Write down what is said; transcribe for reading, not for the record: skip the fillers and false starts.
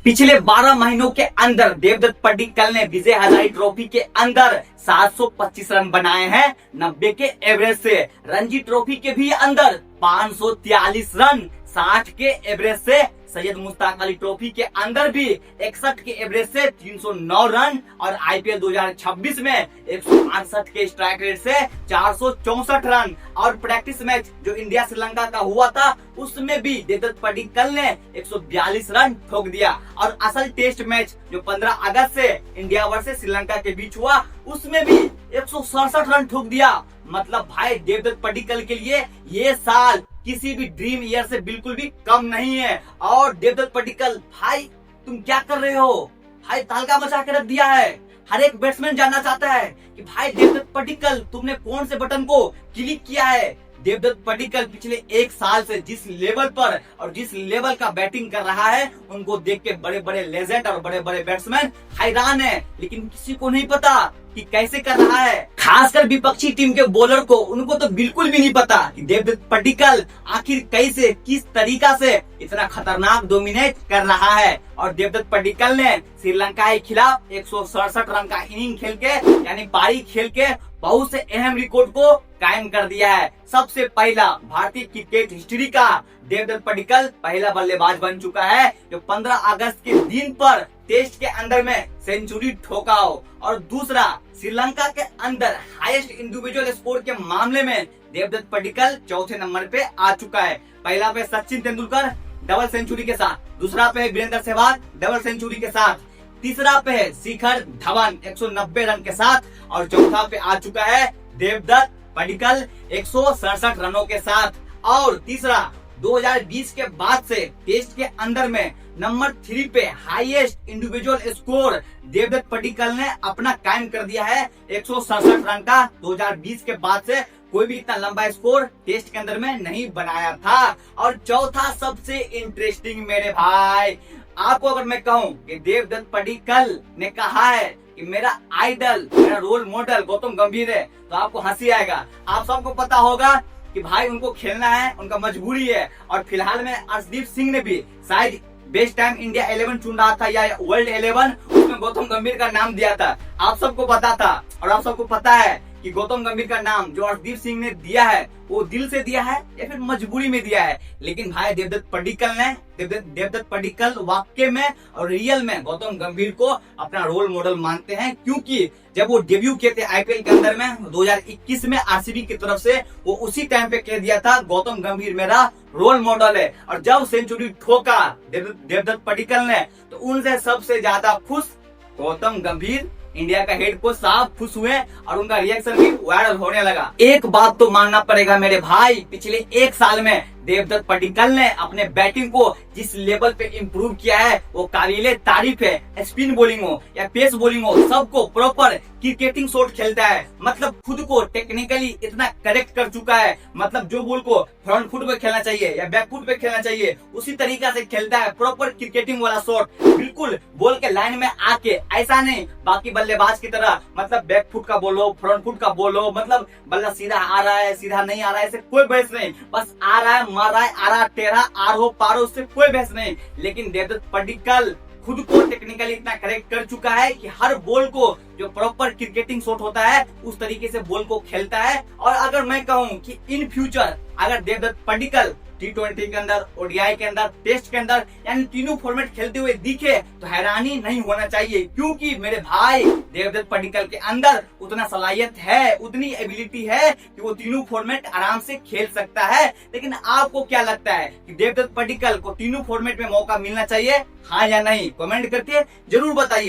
पिछले 12 महीनों के अंदर देवदत्त पड्डीकल ने विजय हजारे ट्रॉफी के अंदर 725 रन बनाए हैं 90 के एवरेज से। रणजी ट्रॉफी के भी अंदर 543 रन 60 के एवरेज से। सैयद मुश्ताक अली ट्रॉफी के अंदर भी 61 के एवरेज से 309 रन और आईपीएल 2026 में 168 के स्ट्राइक रेट से 464 रन। और प्रैक्टिस मैच जो इंडिया श्रीलंका का हुआ था उसमें भी देवदत्त पड्डीकल ने 142 रन ठोक दिया। और असल टेस्ट मैच जो 15 अगस्त से इंडिया वर्सेस श्रीलंका के बीच हुआ उसमें भी 167 रन ठोक दिया। मतलब भाई देवदत्त पड्डीकल के लिए ये साल किसी भी ड्रीम ईयर से बिल्कुल भी कम नहीं है। और देवदत्त पड्डीकल भाई तुम क्या कर रहे हो भाई, तालका मचा के रख दिया है। हर एक बैट्समैन जानना चाहता है कि भाई देवदत्त पड्डीकल तुमने कौन से बटन को क्लिक किया है। देवदत्त पड्डीकल पिछले एक साल से जिस लेवल पर और जिस लेवल का बैटिंग कर रहा है उनको देख के बड़े बड़े लेजेंड और बड़े बड़े बैट्समैन हैरान है, लेकिन किसी को नहीं पता कि कैसे कर रहा है। खासकर विपक्षी टीम के बॉलर को, उनको तो बिल्कुल भी नहीं पता कि देवदत्त पड्डीकल आखिर कैसे किस तरीका से इतना खतरनाक डोमिनेट कर रहा है। और देवदत्त पड्डीकल ने श्रीलंका के खिलाफ 167 रन का इनिंग खेल के यानी पारी खेल के बहुत से अहम रिकॉर्ड को कायम कर दिया है। सबसे पहला भारतीय क्रिकेट हिस्ट्री का देवदत्त पड्डीकल पहला बल्लेबाज बन चुका है जो 15 अगस्त के दिन पर टेस्ट के अंदर में सेंचुरी ठोका हो। और दूसरा श्रीलंका के अंदर हाईएस्ट इंडिविजुअल स्कोर के मामले में देवदत्त पड्डीकल चौथे नंबर पे आ चुका है। पहला पे सचिन तेंदुलकर डबल सेंचुरी के साथ, दूसरा पे है वीरेंद्र सहवाग डबल सेंचुरी के साथ, तीसरा पे है शिखर धवन 190 रन के साथ और चौथा पे आ चुका है देवदत्त पड्डीकल 167 रनों के साथ। और तीसरा 2020 के बाद से टेस्ट के अंदर में नंबर 3 पे highest individual score Devdutt Padikkal ने अपना कायम कर दिया है 167 रन का। 2020 के बाद से कोई भी इतना लंबा स्कोर टेस्ट के अंदर में नहीं बनाया था। और चौथा सबसे इंटरेस्टिंग मेरे भाई, आपको अगर मैं कहूँ कि देवदत्त पड्डीकल ने कहा है कि मेरा आइडल मेरा रोल मॉडल गौतम गंभीर है तो आपको हंसी आएगा। आप सबको पता होगा कि भाई उनको खेलना है, उनका मजबूरी है। और फिलहाल में अर्शदीप सिंह ने भी शायद बेस्ट टाइम इंडिया 11 चुन रहा था या वर्ल्ड 11, उसमें गौतम गंभीर का नाम दिया था। आप सबको पता था और आप सबको पता है कि गौतम गंभीर का नाम जो अर्शदीप सिंह ने दिया है वो दिल से दिया है या फिर मजबूरी में दिया है। लेकिन भाई देवदत्त पड्डीकल वाकई में और रियल में गौतम गंभीर को अपना रोल मॉडल मानते हैं, क्योंकि जब वो डेब्यू किए थे आईपीएल के अंदर में 2021 में आरसीबी की तरफ से, वो उसी टाइम पे कह दिया था गौतम गंभीर मेरा रोल मॉडल है। और जब सेंचुरी ठोका देवदत्त पड्डीकल ने तो उनसे सबसे ज्यादा खुश गौतम गंभीर इंडिया का हेड कोच साहब खुश हुए और उनका रिएक्शन भी वायरल होने लगा। एक बात तो मानना पड़ेगा मेरे भाई, पिछले एक साल में देवदत्त पड्डीकल ने अपने बैटिंग को जिस लेवल पे इम्प्रूव किया है वो काबिले तारीफ है। स्पिन बॉलिंग हो या पेस बॉलिंग हो, सबको प्रॉपर क्रिकेटिंग शॉट खेलता है। मतलब खुद को टेक्निकली इतना करेक्ट कर चुका है, मतलब जो बॉल को फ्रंट फुट पे खेलना चाहिए या बैक फुट पे खेलना चाहिए उसी तरीका से खेलता है। प्रॉपर क्रिकेटिंग वाला शॉट, बिल्कुल बॉल के लाइन में आके, ऐसा नहीं बाकी बल्लेबाज की तरह मतलब बैक फुट का बोलो फ्रंट फुट का बोलो, मतलब बल्ला सीधा आ रहा है सीधा नहीं आ रहा है, ऐसे कोई बहस नहीं। बस आ रहा है मार रहा है, आ रहा टेढ़ा आर हो पारो, उससे कोई बहस नहीं। लेकिन देवदत्त पड्डीकल खुद को टेक्निकली इतना करेक्ट कर चुका है कि हर बॉल को जो प्रॉपर क्रिकेटिंग शॉट होता है उस तरीके से बॉल को खेलता है। और अगर मैं कहूं कि इन फ्यूचर अगर देवदत्त पड्डीकल T20 के अंदर, ओडीआई के अंदर, टेस्ट के अंदर यानी तीनों फॉर्मेट खेलते हुए दिखे तो हैरानी नहीं होना चाहिए, क्योंकि मेरे भाई देवदत्त पड्डीकल के अंदर उतना सलाहियत है, उतनी एबिलिटी है कि वो तीनों फॉर्मेट आराम से खेल सकता है। लेकिन आपको क्या लगता है कि देवदत्त पड्डीकल को तीनों फॉर्मेट में मौका मिलना चाहिए, हाँ या नहीं? कमेंट करके जरूर बताइए।